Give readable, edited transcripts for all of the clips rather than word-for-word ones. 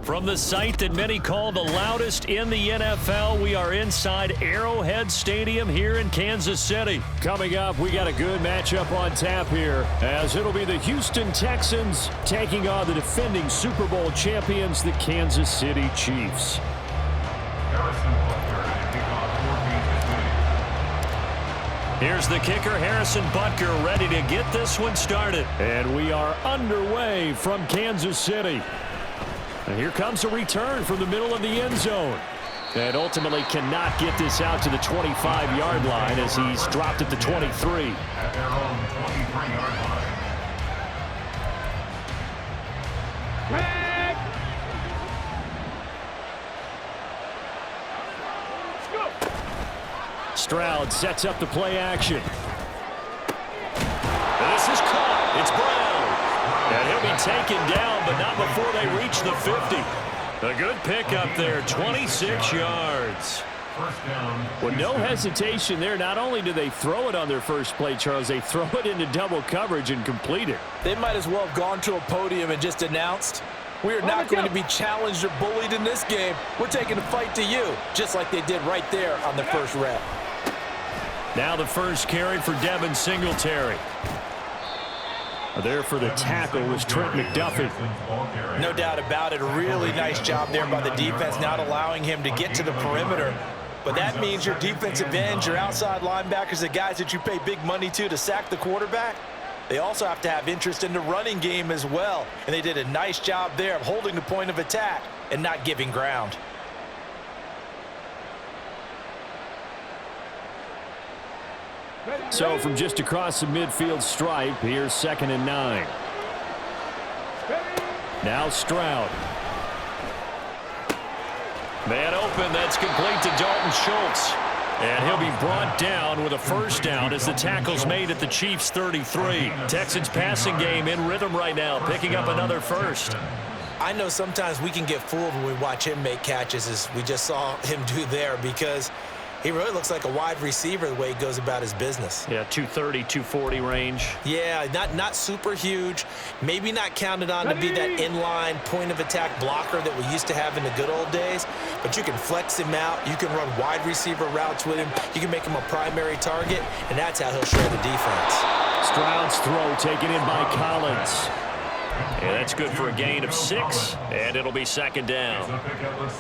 From the site that many call the loudest in the NFL, we are inside Arrowhead Stadium here in Kansas City. Coming up, we got a good matchup on tap here, as it'll be the Houston Texans taking on the defending Super Bowl champions, the Kansas City Chiefs. Here's the kicker, Harrison Butker, ready to get this one started. And we are underway from Kansas City. And here comes a return from the middle of the end zone. And ultimately cannot get this out to the 25-yard line as he's dropped at the 23. At their own 23-yard line. Stroud sets up the play action. And this is caught. It's Brown. And he'll be taken down, but not before they reach the 50. A good pickup there, 26 yards. Well, no hesitation there. Not only do they throw it on their first play, Charles, they throw it into double coverage and complete it. They might as well have gone to a podium and just announced, we are not going to be challenged or bullied in this game. We're taking a fight to you, just like they did right there on the first rep. Now the first carry for Devin Singletary. There for the tackle was Trent McDuffie. No doubt about it. A really nice job there by the defense, not allowing him to get to the perimeter. But that means your defensive ends, your outside linebackers, the guys that you pay big money to sack the quarterback, they also have to have interest in the running game as well. And they did a nice job there of holding the point of attack and not giving ground. So from just across the midfield stripe, here's 2nd and 9. Now Stroud. Man open, that's complete to Dalton Schultz. And he'll be brought down with a first down as the tackle's made at the Chiefs' 33. Texans passing game in rhythm right now, picking up another first. I know sometimes we can get fooled when we watch him make catches, as we just saw him do there, because he really looks like a wide receiver the way he goes about his business. Yeah, 230, 240 range. Yeah, not super huge. Maybe not counted on to be that inline point-of-attack blocker that we used to have in the good old days. But you can flex him out. You can run wide receiver routes with him. You can make him a primary target, and that's how he'll shred the defense. Stroud's throw taken in by Collins. And that's good for a gain of 6, and it'll be 2nd down.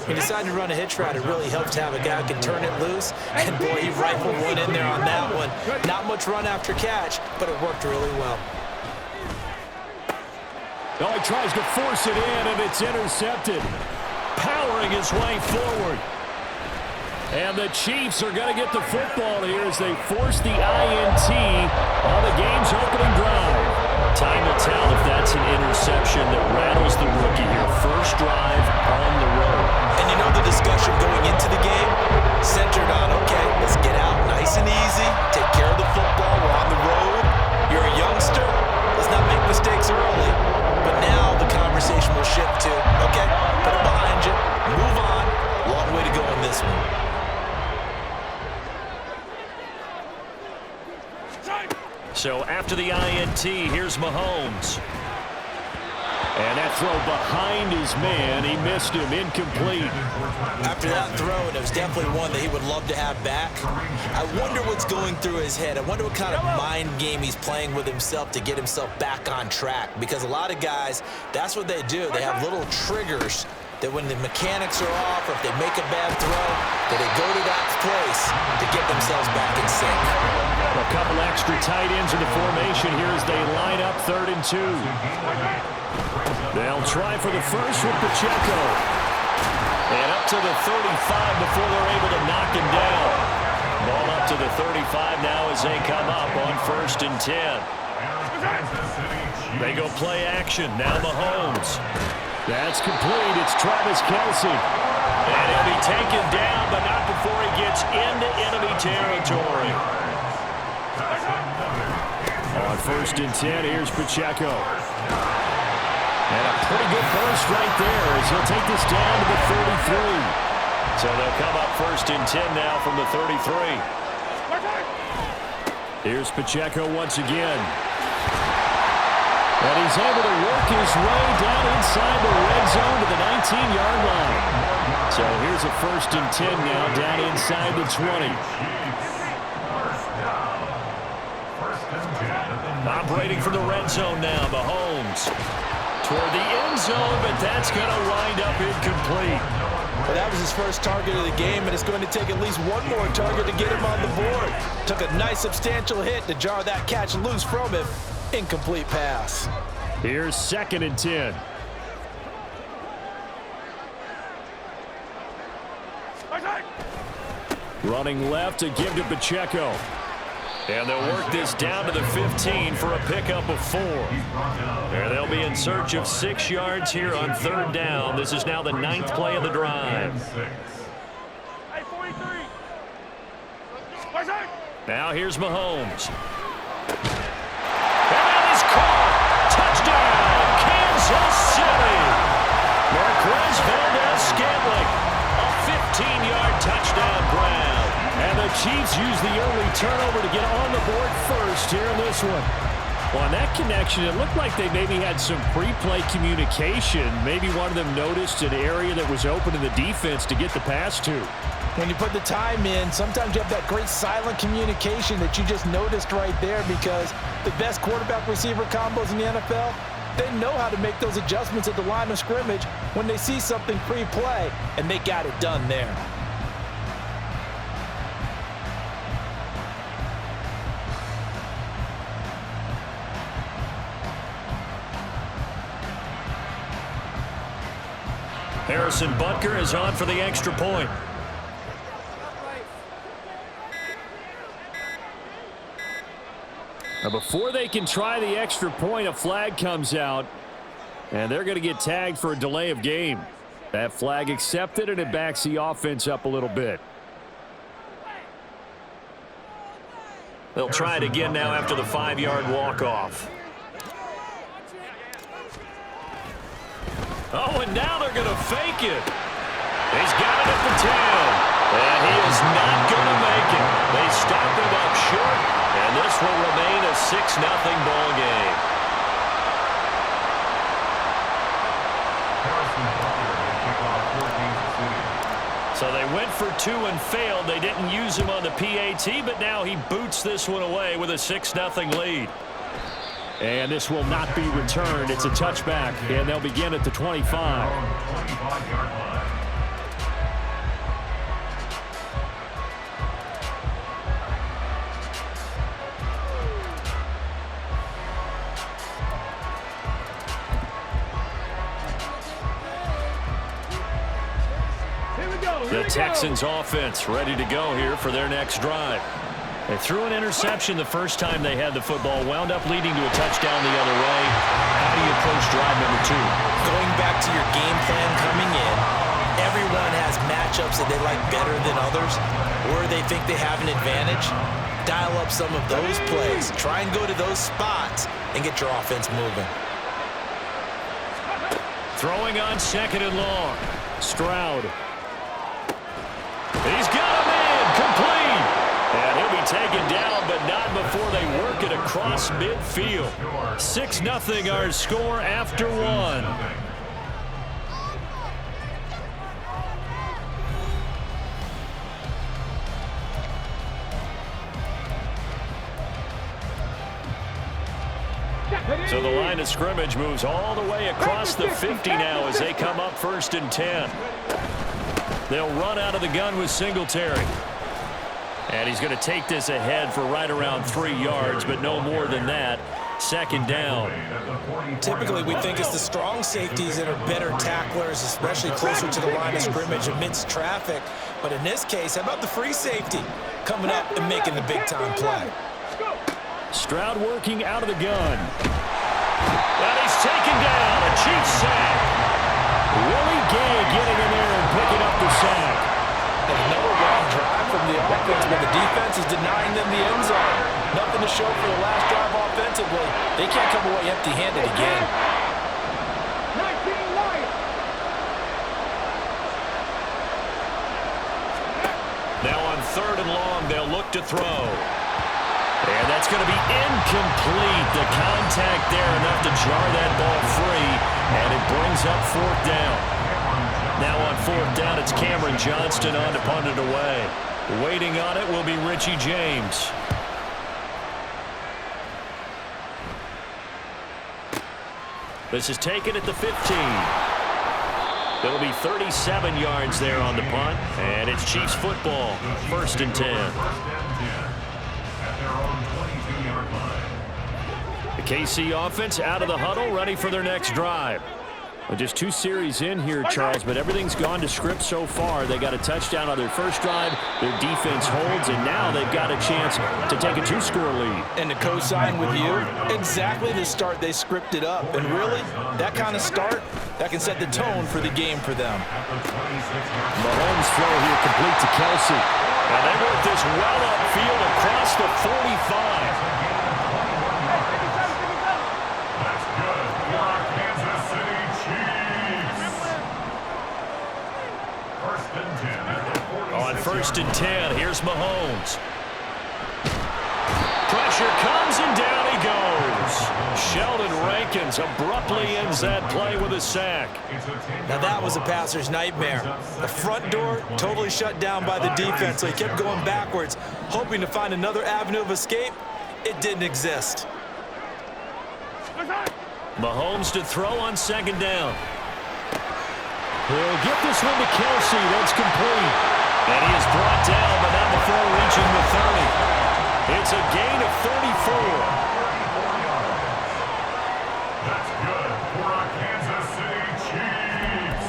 He decided to run a hitch route. It really helps to have a guy who can turn it loose. And, boy, he rifled one in there on that one. Not much run after catch, but it worked really well. Oh, he tries to force it in, and it's intercepted. Powering his way forward. And the Chiefs are going to get the football here as they force the INT on the game's opening drive. Time will tell if that's an interception that rattles the rookie here. First drive on the road. And you know the discussion going into the game? Centered on, okay, let's get out nice and easy, take care of the football, we're on the road. You're a youngster, let's not make mistakes early. But now the conversation will shift to, okay, put it behind you, move on. Long way to go in this one. So after the INT, here's Mahomes. And that throw behind his man, he missed him, incomplete. After that throw, and it was definitely one that he would love to have back. I wonder what's going through his head. I wonder what kind of mind game he's playing with himself to get himself back on track. Because a lot of guys, that's what they do. They have little triggers that when the mechanics are off or if they make a bad throw, that they go to that place to get themselves back in sync. A couple extra tight ends in the formation here as they line up 3rd and 2. They'll try for the first with Pacheco. And up to the 35 before they're able to knock him down. Ball up to the 35 now as they come up on 1st and 10. They go play action. Now Mahomes. That's complete. It's Travis Kelce. And he'll be taken down, but not before he gets into enemy territory. On 1st and 10, here's Pacheco. And a pretty good burst right there as he'll take this down to the 33. So they'll come up 1st and 10 now from the 33. Here's Pacheco once again. And he's able to work his way down inside the red zone to the 19-yard line. So here's a 1st and 10 now down inside the 20. Operating from the red zone now, Mahomes. Toward the end zone, but that's going to wind up incomplete. Well, that was his first target of the game, and it's going to take at least one more target to get him on the board. Took a nice substantial hit to jar that catch loose from him. Incomplete pass. Here's 2nd and 10. Running left to give to Pacheco. And they'll work this down to the 15 for a pickup of 4. And they'll be in search of 6 yards here on 3rd down. This is now the 9th play of the drive. Now here's Mahomes. And that is caught. Touchdown, Kansas City. Marquez Valdez-Scantling. A 15-yard touchdown grab. And the Chiefs use the early turnover to get on the board first here in this one. Well, on that connection, it looked like they maybe had some pre-play communication. Maybe one of them noticed an area that was open in the defense to get the pass to. When you put the time in, sometimes you have that great silent communication that you just noticed right there, because the best quarterback-receiver combos in the NFL, they know how to make those adjustments at the line of scrimmage when they see something pre-play, and they got it done there. Harrison Butker is on for the extra point. Now before they can try the extra point, a flag comes out, and they're going to get tagged for a delay of game. That flag accepted, and it backs the offense up a little bit. They'll try it again now after the 5-yard walk-off. Oh, and now they're going to fake it. He's got it at the 10. And he is not going to make it. They stop him up short, and this will remain a 6-0 ball game. So they went for 2 and failed. They didn't use him on the PAT, but now he boots this one away with a 6-0 lead. And this will not be returned. It's a touchback, and they'll begin at the 25. The Texans offense ready to go here for their next drive. They threw an interception the first time they had the football, wound up leading to a touchdown the other way. How do you approach drive number 2? Going back to your game plan coming in, everyone has matchups that they like better than others, or they think they have an advantage. Dial up some of those plays. Try and go to those spots and get your offense moving. Throwing on 2nd and long. Stroud. He's got him in. Complete. And he'll be taken down, but not before they work it across midfield. 6-0 our score after 1. So the line of scrimmage moves all the way across the 50 now as they come up 1st and 10. They'll run out of the gun with Singletary. And he's going to take this ahead for right around 3 yards, but no more than that. 2nd down. Typically, we think it's the strong safeties that are better tacklers, especially closer to the line of scrimmage amidst traffic. But in this case, how about the free safety coming up and making the big-time play? Stroud working out of the gun. And he's taken down. A Chiefs sack. Willie Gay getting in there and picking up the sack. Another long drive from the offense, but the defense is denying them the end zone. Nothing to show for the last drive offensively. They can't come away empty-handed again. Now on 3rd and long, they'll look to throw. And that's going to be incomplete. The contact there enough to jar that ball free, and it brings up 4th down. Now on 4th down, it's Cameron Johnston on to punt it away. Waiting on it will be Richie James. This is taken at the 15. It'll be 37 yards there on the punt, and it's Chiefs football, 1st and 10. The KC offense out of the huddle, ready for their next drive. Well, just 2 series in here, Charles, but everything's gone to script so far. They got a touchdown on their first drive. Their defense holds, and now they've got a chance to take a 2-score lead. And to co-sign with you, exactly the start they scripted up. And really, that kind of start, that can set the tone for the game for them. Mahomes' throw here complete to Kelsey. And they work this well upfield across the 45. On 1st and 10, here's Mahomes. Pressure comes and down he goes. Sheldon Rankins abruptly ends that play with a sack. Now that was a passer's nightmare. The front door totally shut down by the defense, so he kept going backwards, hoping to find another avenue of escape. It didn't exist. Mahomes to throw on 2nd down. He'll get this one to Kelsey. That's complete. And he is brought down, but not before reaching the 30. It's a gain of 34. That's good for our Kansas City Chiefs.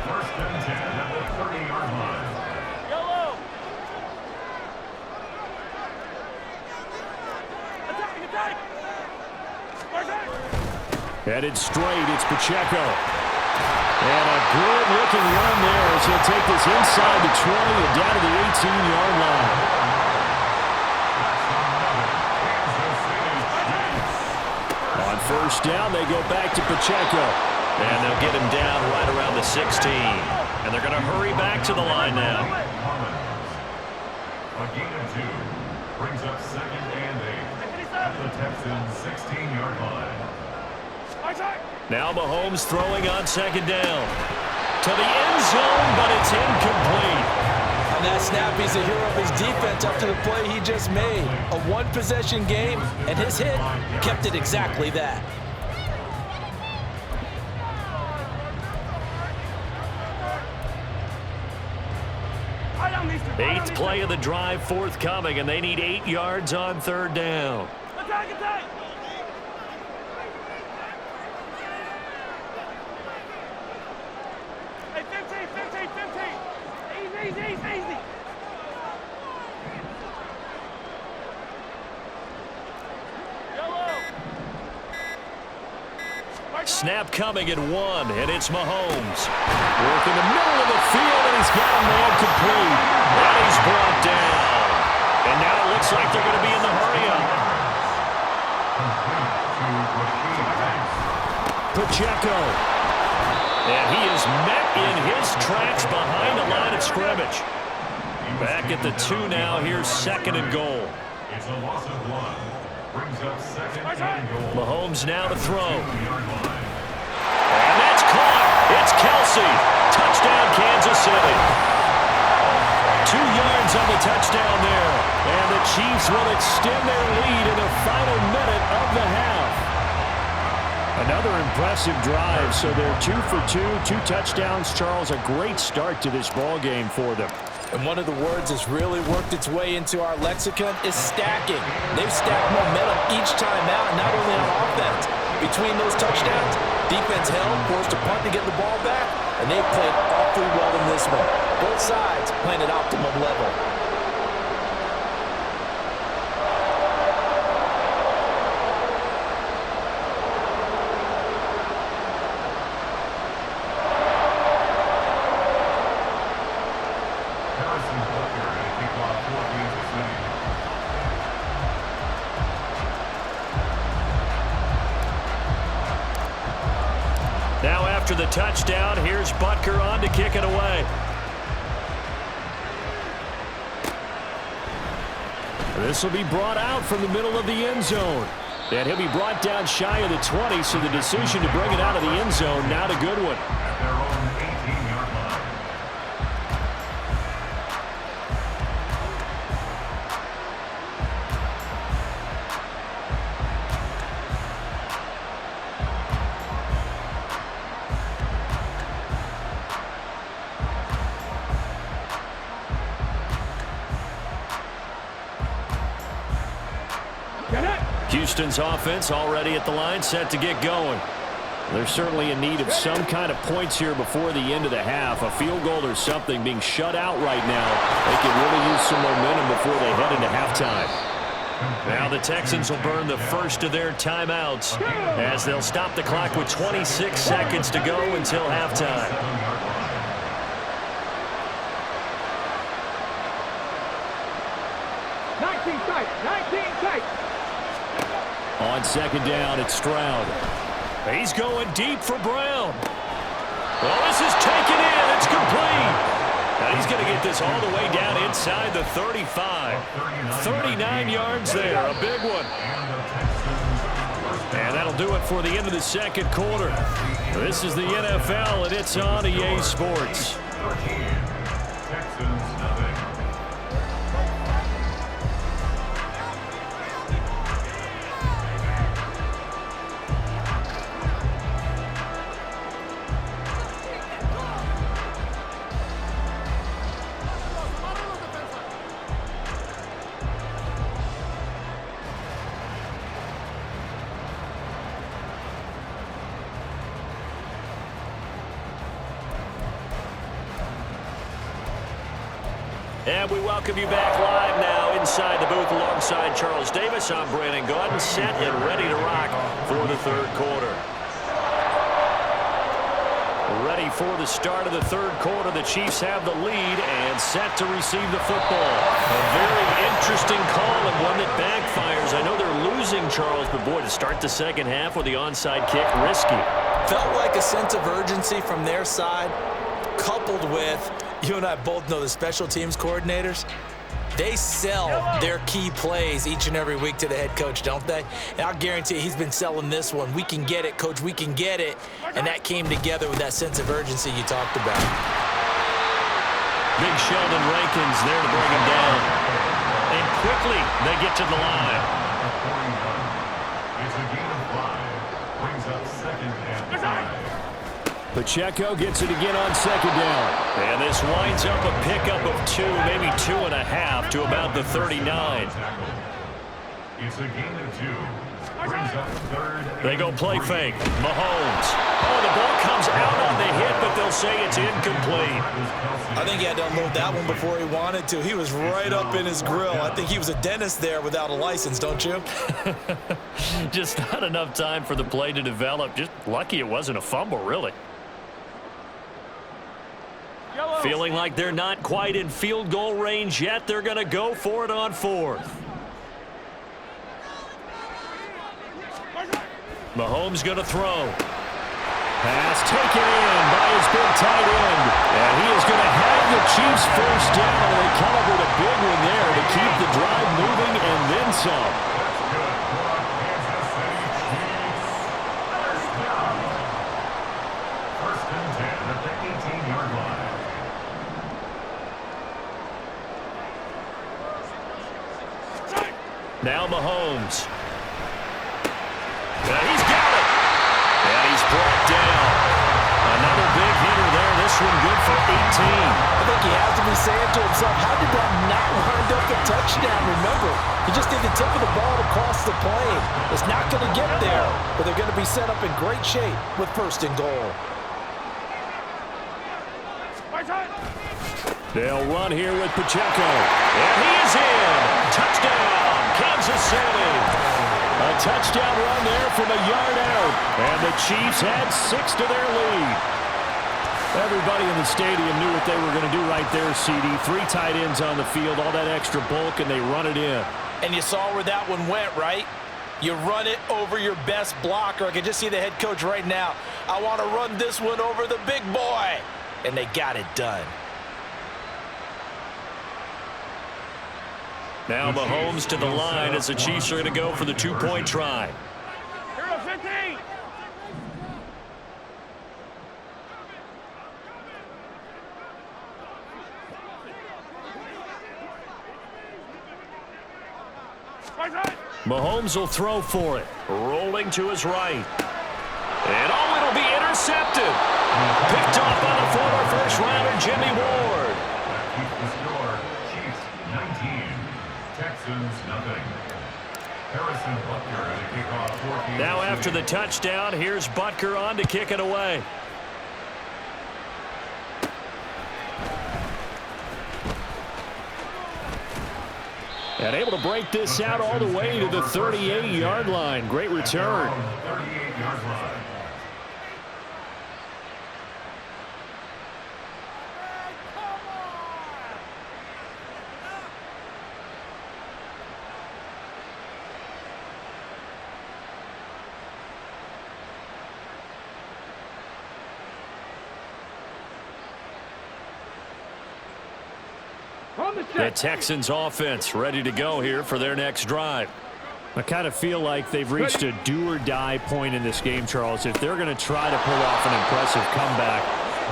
1st and 10 at the 30-yard line. Yellow. Attack! Headed straight, it's Pacheco. And a good-looking run there as he'll take this inside the 20 and down to the 18-yard line. On 1st down, they go back to Pacheco. And they'll get him down right around the 16. And they're going to hurry back to the line now. A gain of 2 brings up 2nd and 8 at the Texans' 16-yard line. Now Mahomes throwing on 2nd down. To the end zone, but it's incomplete. On that snap, he's a hero of his defense after the play he just made. A 1-possession game, and his hit kept it exactly that. Eighth play of the drive forthcoming, and they need 8 yards on 3rd down. Attack! Hey, 15. Easy. Snap coming at 1, and it's Mahomes. Work in the middle of the field, and he's got a man complete. And he's brought down. And now it looks like they're going to be in the hurry-up. Pacheco. And he is met in his tracks behind the line of scrimmage. Back at the 2 now. Here's 2nd and goal. It's a loss of 1. Brings up 2nd and goal. Mahomes now to throw. And that's caught. It's Kelsey. Touchdown, Kansas City. 2 yards on the touchdown there. And the Chiefs will extend their lead in the final minute of the half. Another impressive drive, so they're 2 for 2, 2 touchdowns. Charles, a great start to this ball game for them. And one of the words that's really worked its way into our lexicon is stacking. They've stacked momentum each time out, not only on offense. Between those touchdowns, defense held, forced a punt to get the ball back, and they've played awfully well in this one. Both sides playing at optimum level. Now after the touchdown, here's Butker on to kick it away. This will be brought out from the middle of the end zone. And he'll be brought down shy of the 20, so the decision to bring it out of the end zone, not a good one. At their own 18-yard line. Houston's offense already at the line, set to get going. They're certainly in need of some kind of points here before the end of the half. A field goal or something, being shut out right now. They could really use some momentum before they head into halftime. Now the Texans will burn the first of their timeouts as they'll stop the clock with 26 seconds to go until halftime. On second down, it's Stroud. He's going deep for Brown. Well, this is taken in. It's complete. And he's going to get this all the way down inside the 35. 39 yards there, a big one. And that'll do it for the end of the second quarter. This is the NFL, and it's on EA Sports. Texans nothing. And we welcome you back live now inside the booth alongside Charles Davis. I'm Brandon Gaudin, set and ready to rock for the third quarter. Ready for the start of the third quarter. The Chiefs have the lead and set to receive the football. A very interesting call and one that backfires. I know they're losing, Charles, but boy, to start the second half with the onside kick, risky. Felt like a sense of urgency from their side, coupled with, you and I both know the special teams coordinators, they sell their key plays each and every week to the head coach, don't they? And I'll guarantee you he's been selling this one. We can get it, coach, we can get it. And that came together with that sense of urgency you talked about. Big Sheldon Rankins there to bring him down. And quickly they get to the line. It's a gain of 5. Brings up second and 5. Pacheco gets it again on second down. And this winds up a pickup of 2, maybe 2.5 to about the 39. It's a gain of 2. Brings up third. They go play fake. Mahomes. Oh, the ball comes out on the hit, but they'll say it's incomplete. I think he had to unload that one before he wanted to. He was right up in his grill. I think he was a dentist there without a license, don't you? Just not enough time for the play to develop. Just lucky it wasn't a fumble, really. Feeling like they're not quite in field goal range yet. They're going to go for it on fourth. Mahomes going to throw. Pass taken in by his big tight end. And he is going to have the Chiefs first down. And they come up with a big one there to keep the drive moving and then some. First and 10 at the 18-yard line. Now Mahomes. And he's got it. And he's brought down. Another big hitter there. This one good for 18. I think he has to be saying to himself, how did that not wind up a touchdown? Remember, he just did the tip of the ball to cross the plane. It's not going to get there, but they're going to be set up in great shape with first and goal. They'll run here with Pacheco. And he is in. Touchdown, Kansas City. A touchdown run there from a yard out. And the Chiefs had 6 to their lead. Everybody in the stadium knew what they were going to do right there, CD. 3 tight ends on the field, all that extra bulk, and they run it in. And you saw where that one went, right? You run it over your best blocker. I can just see the head coach right now. I want to run this one over the big boy. And they got it done. Now Mahomes to the line as the Chiefs are going to go for the two-point try. Hero 15. Mahomes will throw for it. Rolling to his right. And it'll be intercepted. Picked off by the former first-rounder Jimmy Ward. That keeps the score. Chiefs 19, Texans nothing. Harrison Butker at a kickoff 14. Now after the touchdown, here's Butker on to kick it away. And able to break this out all the way to the 38-yard line. Great return. 38-yard line. The Texans offense ready to go here for their next drive. I kind of feel like they've reached a do-or-die point in this game, Charles. If they're going to try to pull off an impressive comeback,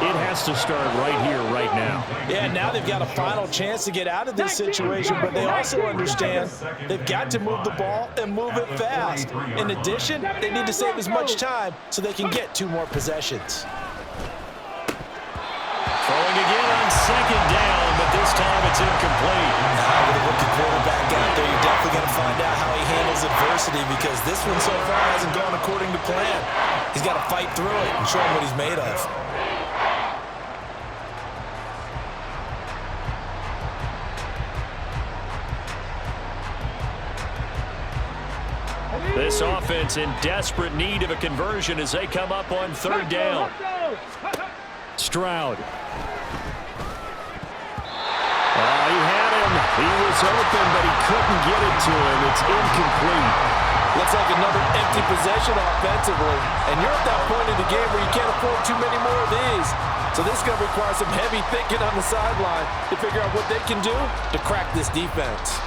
it has to start right here, right now. Yeah, now they've got a final chance to get out of this situation, but they also understand they've got to move the ball and move it fast. In addition, they need to save as much time so they can get 2 more possessions. Throwing again on second down, but this time it's incomplete. With a rookie quarterback out there, you're definitely going to find out how he handles adversity because this one so far hasn't gone according to plan. He's got to fight through it and show him what he's made of. This offense in desperate need of a conversion as they come up on third down. Stroud. He had him. He was open, but he couldn't get it to him. It's incomplete. Looks like another empty possession offensively. And you're at that point in the game where you can't afford too many more of these. So this is going to require some heavy thinking on the sideline to figure out what they can do to crack this defense.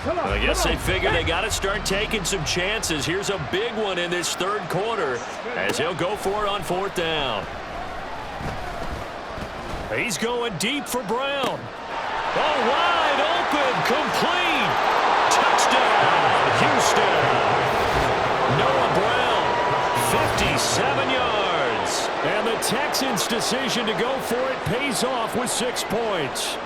I guess they figure they got to start taking some chances. Here's a big one in this third quarter as he'll go for it on fourth down. He's going deep for Brown. Oh, wide open, complete. Touchdown, Houston. Noah Brown, 57 yards. And the Texans' decision to go for it pays off with 6 points.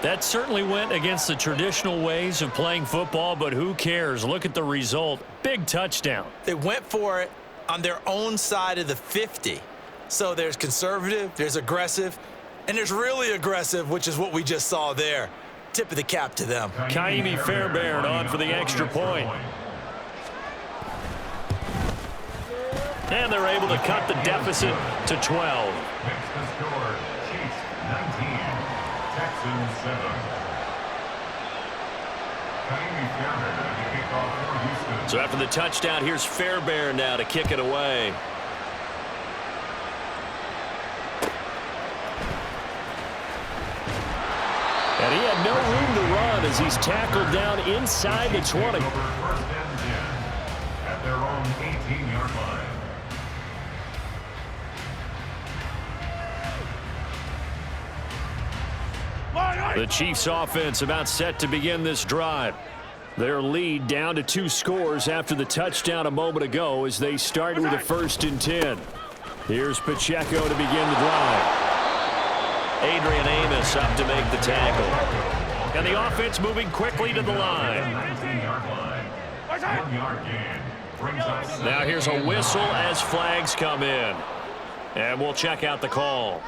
That certainly went against the traditional ways of playing football, but who cares? Look at the result. Big touchdown. They went for it on their own side of the 50. So there's conservative, there's aggressive, and there's really aggressive, which is what we just saw there. Tip of the cap to them. Kaimi Fairbairn on for the extra point. And they're able to cut the deficit to 12. Makes the score. Chiefs 19, Texans 7. Kaimi Fairbairn at the kickoff for Houston. So after the touchdown, here's Fairbairn now to kick it away. And he had no room to run as he's tackled down inside the 20. Over first and 10 at their own 18-yard line. The Chiefs offense about set to begin this drive. Their lead down to 2 scores after the touchdown a moment ago as they start with a 1st and 10. Here's Pacheco to begin the drive. Adrian Amos up to make the tackle. And the offense moving quickly to the line. 19-yard line. 1-yard gain. Brings up Now here's a whistle as flags come in. And we'll check out the call.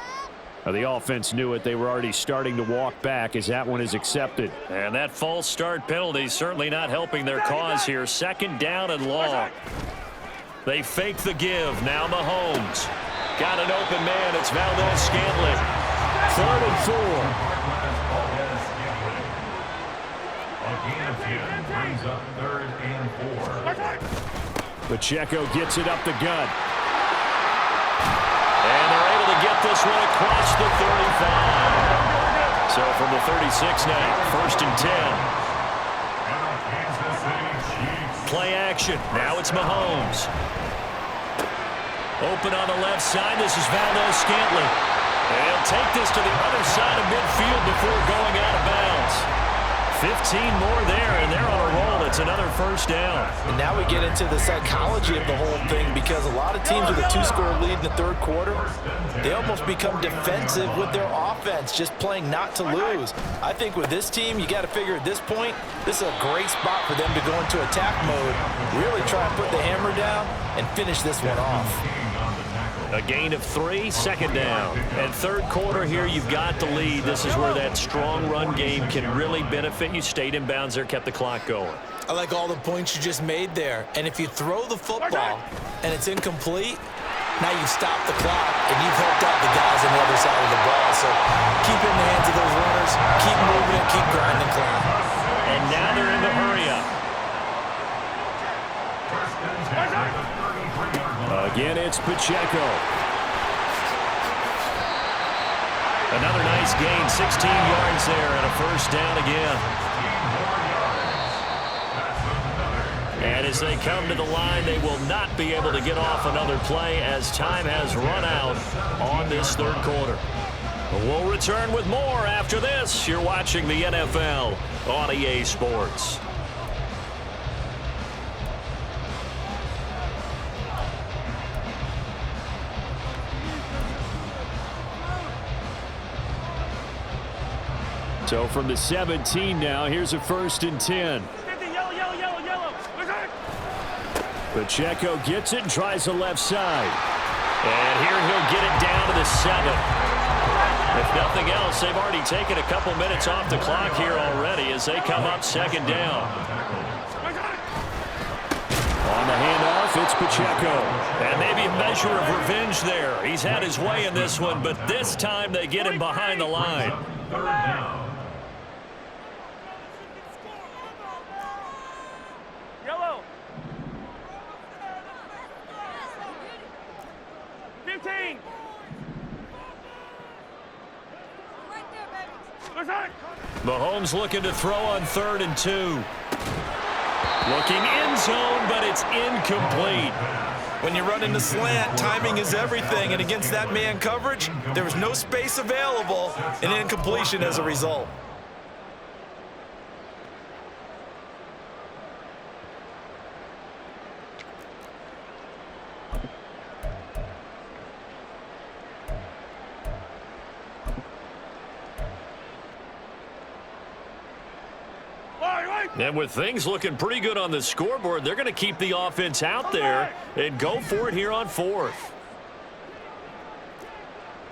Now the offense knew it. They were already starting to walk back as that one is accepted. And that false start penalty certainly not helping their cause here. 2nd down and long. They fake the give. Now Mahomes. Got an open man. It's Valdez-Scantling. 3rd and 4. a gain of 10. Brings up 3rd and 4. Pacheco gets it up the gut. get this one across the 35. So from the 36 now, 1st and 10. Play action. Now it's Mahomes. Open on the left side. This is Valdez-Scantling. And he'll take this to the other side of midfield before going out of bounds. 15 more there, and they're on a roll. It's another 1st down. And now we get into the psychology of the whole thing, because a lot of teams with a 2-score lead in the 3rd quarter, they almost become defensive with their offense, just playing not to lose. I think with this team, you got to figure at this point, this is a great spot for them to go into attack mode, really try and put the hammer down and finish this one off. A gain of 3, 2nd down. And 3rd quarter here, you've got the lead. This is where that strong run game can really benefit you. Stayed in bounds there, kept the clock going. I like all the points you just made there. And if you throw the football and it's incomplete, now you've stopped the clock and you've helped out the guys on the other side of the ball. So keep it in the hands of those runners, keep moving it, keep grinding clock. And now they're in the hurry-up. Again, it's Pacheco. Another nice gain, 16 yards there, and a 1st down again. And as they come to the line, they will not be able to get off another play as time has run out on this 3rd quarter. We'll return with more after this. You're watching the NFL on EA Sports. So from the 17 now, here's a 1st and 10. Pacheco gets it and tries the left side. And here he'll get it down to the 7. If nothing else, they've already taken a couple minutes off the clock here already as they come up 2nd down. On the handoff, it's Pacheco. And maybe a measure of revenge there. He's had his way in this one, but this time they get him behind the line. 3rd down. Yellow. 15. Mahomes looking to throw on 3rd and 2. Looking end zone, but it's incomplete. When you run into slant, timing is everything, and against that man coverage, there was no space available, and incompletion as a result. And with things looking pretty good on the scoreboard, they're going to keep the offense out there and go for it here on 4th.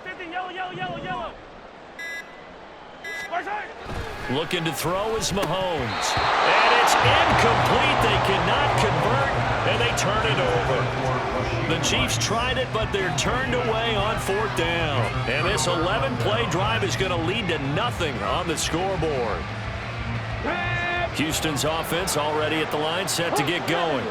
50, yellow. Looking to throw is Mahomes. And it's incomplete. They cannot convert, and they turn it over. The Chiefs tried it, but they're turned away on 4th down. And this 11-play drive is going to lead to nothing on the scoreboard. Houston's offense already at the line, set to get going.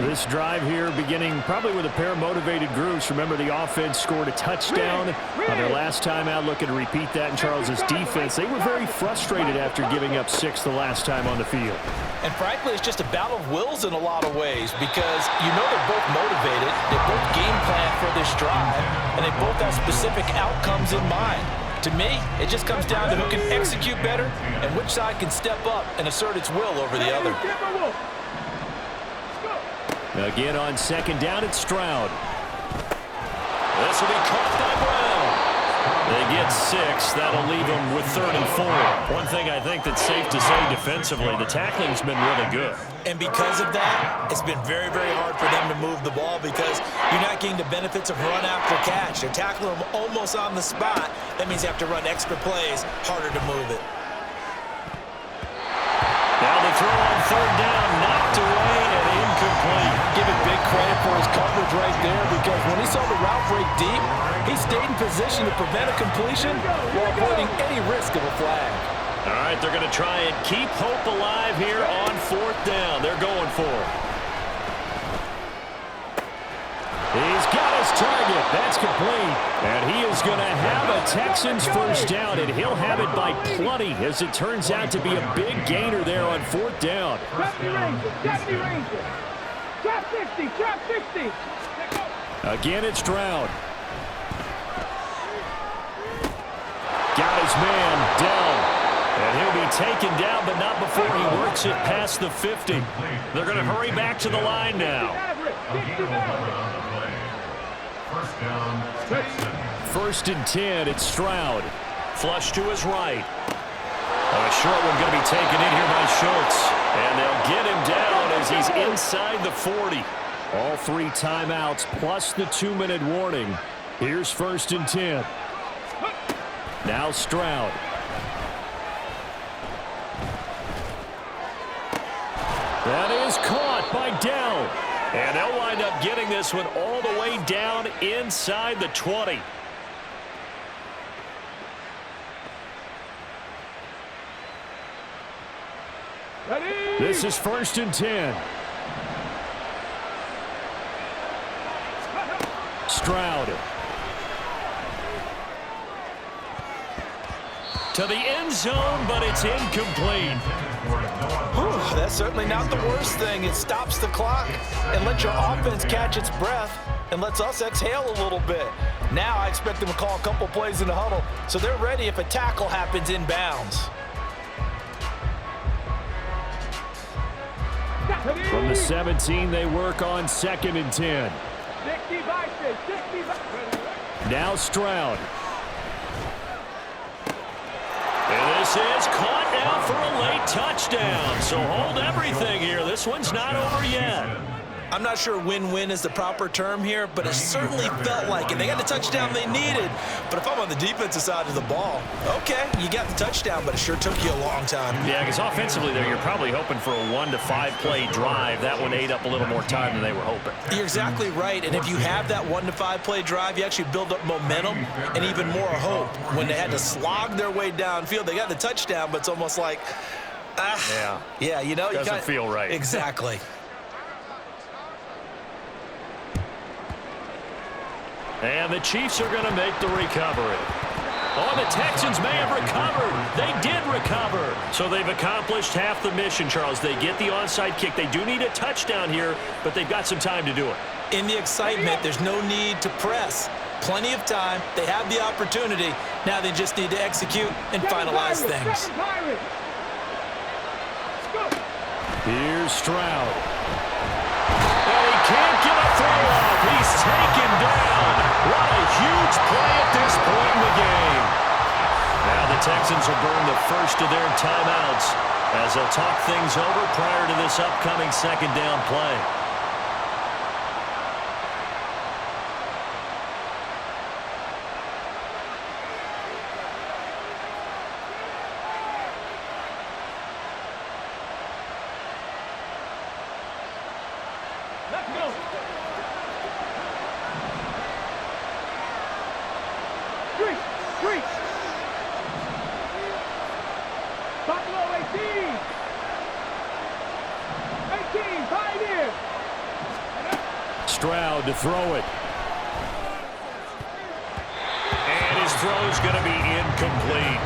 This drive here beginning probably with a pair of motivated groups. Remember, the offense scored a touchdown on their last time out. Looking to repeat that in Charles's defense. They were very frustrated after giving up 6 the last time on the field. And frankly, it's just a battle of wills in a lot of ways, because you know they're both motivated, they both game plan for this drive, and they both have specific outcomes in mind. To me, it just comes down to who can execute better and which side can step up and assert its will over the other. Again on 2nd down, it's Stroud. This will be caught by Brown. They get 6. That'll leave them with 3rd and 4. One thing I think that's safe to say defensively, the tackling's been really good. And because of that, it's been very, very hard for them to move the ball because you're not getting the benefits of run after catch. They're tackling them almost on the spot. That means you have to run extra plays, harder to move it. Now the throw on 3rd down, knocked away and incomplete. Give it big credit for his coverage right there, because when he saw the route break deep, he stayed in position to prevent a completion while avoiding any risk of a flag. All right, they're going to try and keep hope alive here on 4th down. They're going for it. He's got his target. That's complete. And he is going to have a Texans first down, and he'll have it by plenty, as it turns out to be a big gainer there on 4th down. 70 Rangers. Drop 60. Drop 60. Again, it's Stroud. Got his man down. And he'll be taken down, but not before he works it past the 50. They're going to hurry back to the line now. First down, Texans. 1st and 10, it's Stroud. Flush to his right. A short one going to be taken in here by Schultz. And they'll get him down as he's inside the 40. All 3 timeouts plus the 2-minute warning. Here's 1st and 10. Now Stroud. That is caught by Dell. And they'll wind up getting this one all the way down inside the 20. Ready? This is 1st and 10. Stroud. To the end zone, but it's incomplete. Whew, that's certainly not the worst thing. It stops the clock and lets your offense catch its breath and lets us exhale a little bit. Now I expect them to call a couple plays in the huddle, so they're ready if a tackle happens inbounds. From the 17, they work on 2nd and 10. 60 by 60 by. Now Stroud. And this is caught now for a late touchdown. So hold everything here. This one's not over yet. I'm not sure win-win is the proper term here, but it certainly felt like it. They got the touchdown they needed. But if I'm on the defensive side of the ball, okay, you got the touchdown, but it sure took you a long time. Yeah, because offensively there, you're probably hoping for a 1 to 5 play drive. That one ate up a little more time than they were hoping. You're exactly right, and if you have that 1 to 5 play drive, you actually build up momentum and even more hope. When they had to slog their way downfield, they got the touchdown, but it's almost like, yeah, you know, doesn't feel right. Exactly. And the Chiefs are going to make the recovery. Oh, the Texans may have recovered. They did recover. So they've accomplished half the mission, Charles. They get the onside kick. They do need a touchdown here, but they've got some time to do it. In the excitement, there's no need to press. Plenty of time. They have the opportunity. Now they just need to execute and finalize things. Here's Stroud. And he can't get a throw off. He's taken down. What a huge play at this point in the game. Now the Texans will burn the first of their timeouts as they'll talk things over prior to this upcoming 2nd down play. Let's go. Three. Buffalo 18. 18, Pioneer. Stroud to throw it. And his throw's going to be incomplete.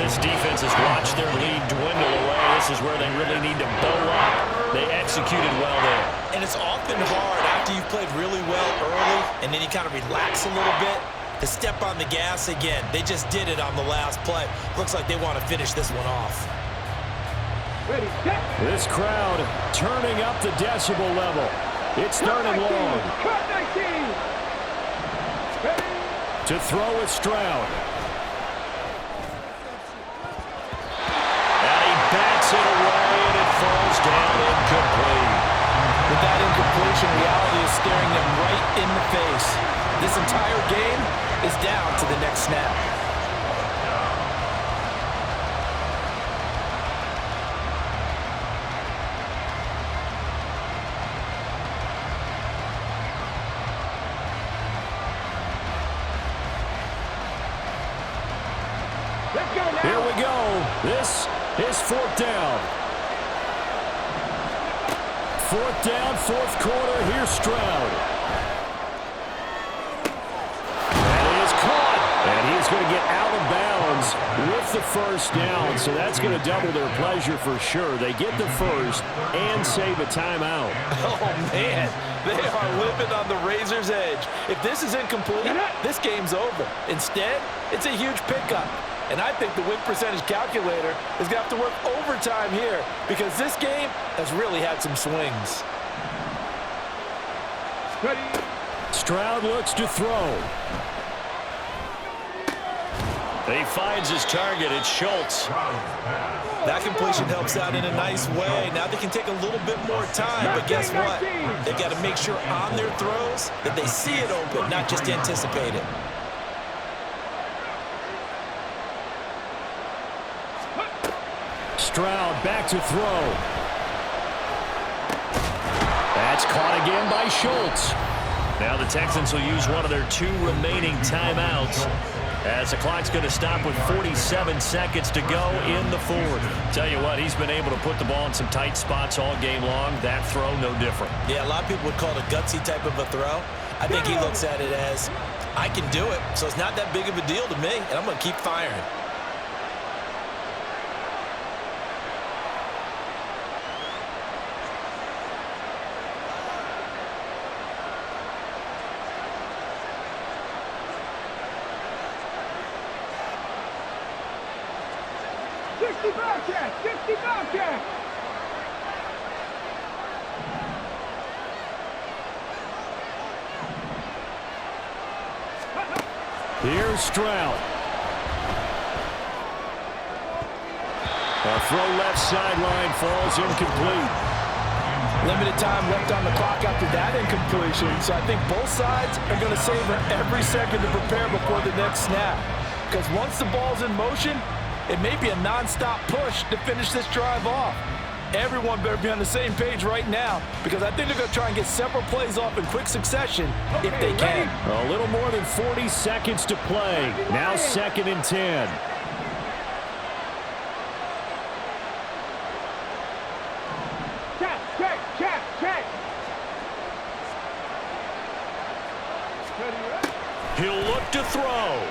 This defense has watched their lead dwindle away. This is where they really need to bow up. They executed well there. And it's often hard after you've played really well early and then you kind of relax a little bit to step on the gas again. They just did it on the last play. Looks like they want to finish this one off. Ready, set. This crowd turning up the decibel level. It's 3rd and long. Cut 19. Ready. To throw with Stroud. And he bats it away, and it falls down incomplete. With that incompletion, reality is staring them right in the face. This entire game is down to the next snap. Let's go now. Here we go. This is 4th down. 4th down, 4th quarter. Here's Stroud. going to get out of bounds with the first down, so that's going to double their pleasure for sure. They get the first and save a timeout. Oh, man, they are living on the razor's edge. If this is incomplete, this game's over. Instead, it's a huge pickup. And I think the win percentage calculator is going to have to work overtime here because this game has really had some swings. Stroud looks to throw. He finds his target. It's Schultz. That completion helps out in a nice way. Now they can take a little bit more time, but guess what? They've got to make sure on their throws that they see it open, not just anticipate it. Stroud back to throw. That's caught again by Schultz. Now the Texans will use one of their 2 remaining timeouts as the clock's going to stop with 47 seconds to go in the fourth. Tell you what, he's been able to put the ball in some tight spots all game long. That throw, no different. Yeah, a lot of people would call it a gutsy type of a throw. I think he looks at it as, I can do it, so it's not that big of a deal to me, and I'm going to keep firing. Here's Stroud. A throw left sideline falls incomplete. Limited time left on the clock after that incompletion, so I think both sides are going to savor every second to prepare before the next snap. Because once the ball's in motion, it may be a non-stop push to finish this drive off. Everyone better be on the same page right now because I think they're going to try and get several plays off in quick succession if they can. A little more than 40 seconds to play. Now 2nd and 10. Check. He'll look to throw.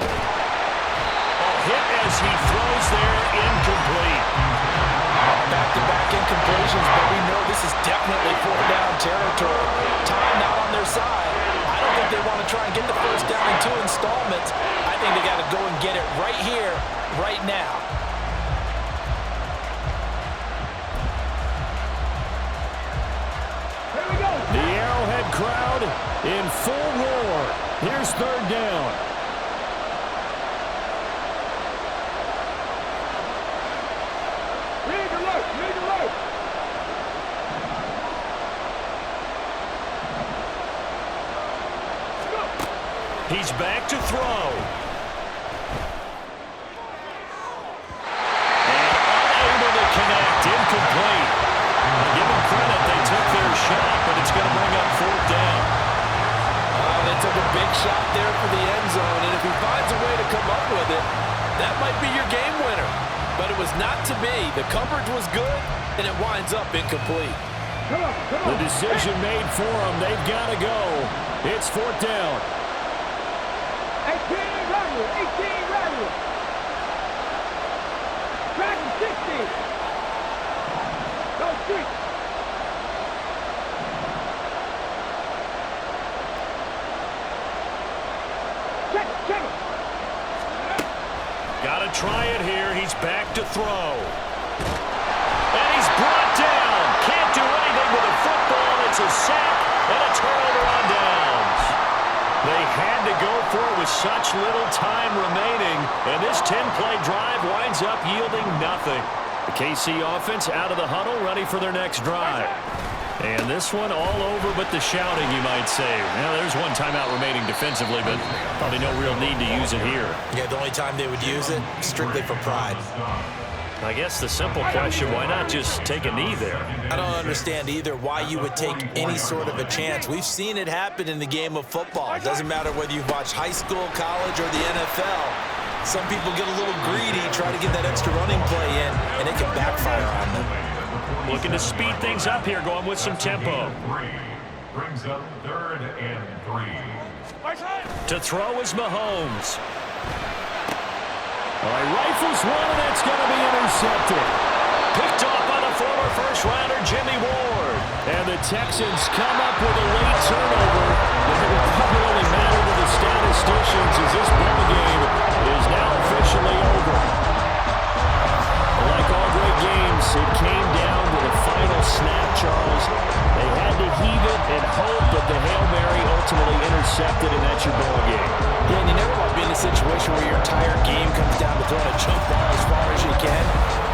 A hit as he throws there, incomplete. Back-to-back incompletions, but we know this is definitely 4th down territory. Time not on their side. I don't think they want to try and get the first down in 2 installments. I think they got to go and get it right here, right now. Here we go. The Arrowhead crowd in full roar. Here's 3rd down. Read the look. He's back to throw. And unable to connect. Incomplete. Give them credit. They took their shot, but it's going to bring up 4th down. They took a big shot there for the end zone, and if he finds a way to come up with it, that might be your game winner. But it was not to be. The coverage was good, and it winds up incomplete. Come on. The decision made for them. They've got to go. It's 4th down. 18 Rodgers. Back to 60. Go 3. Check. Got to try it here. He's back to throw. And he's brought down. Can't do anything with the football. It's a sack and a turnover on downs. They had to go for it with such little time remaining, and this 10-play drive winds up yielding nothing. The KC offense out of the huddle, ready for their next drive. And this one all over but the shouting, you might say. Now, there's one timeout remaining defensively, but probably no real need to use it here. Yeah, the only time they would use it, strictly for pride. I guess the simple question, why not just take a knee there? I don't understand either why you would take any sort of a chance. We've seen it happen in the game of football. It doesn't matter whether you've watched high school, college, or the NFL. Some people get a little greedy, try to get that extra running play in, and it can backfire on them. Looking to speed things up here, going with some tempo. Brings up 3rd and 3. To throw is Mahomes. All right, rifles one, and that's going to be intercepted. Picked off by the former first-rounder Jimmy Ward. And the Texans come up with a late turnover. But it will probably only matter to the statisticians as this ball game is now officially over. Like all great games, it came down to the final snap, Charles. They had to heave it and hope, but the Hail Mary ultimately intercepted, and that's your ball game. Yeah, and you never want to be in a situation where your entire game comes down to throwing a jump ball as far as you can.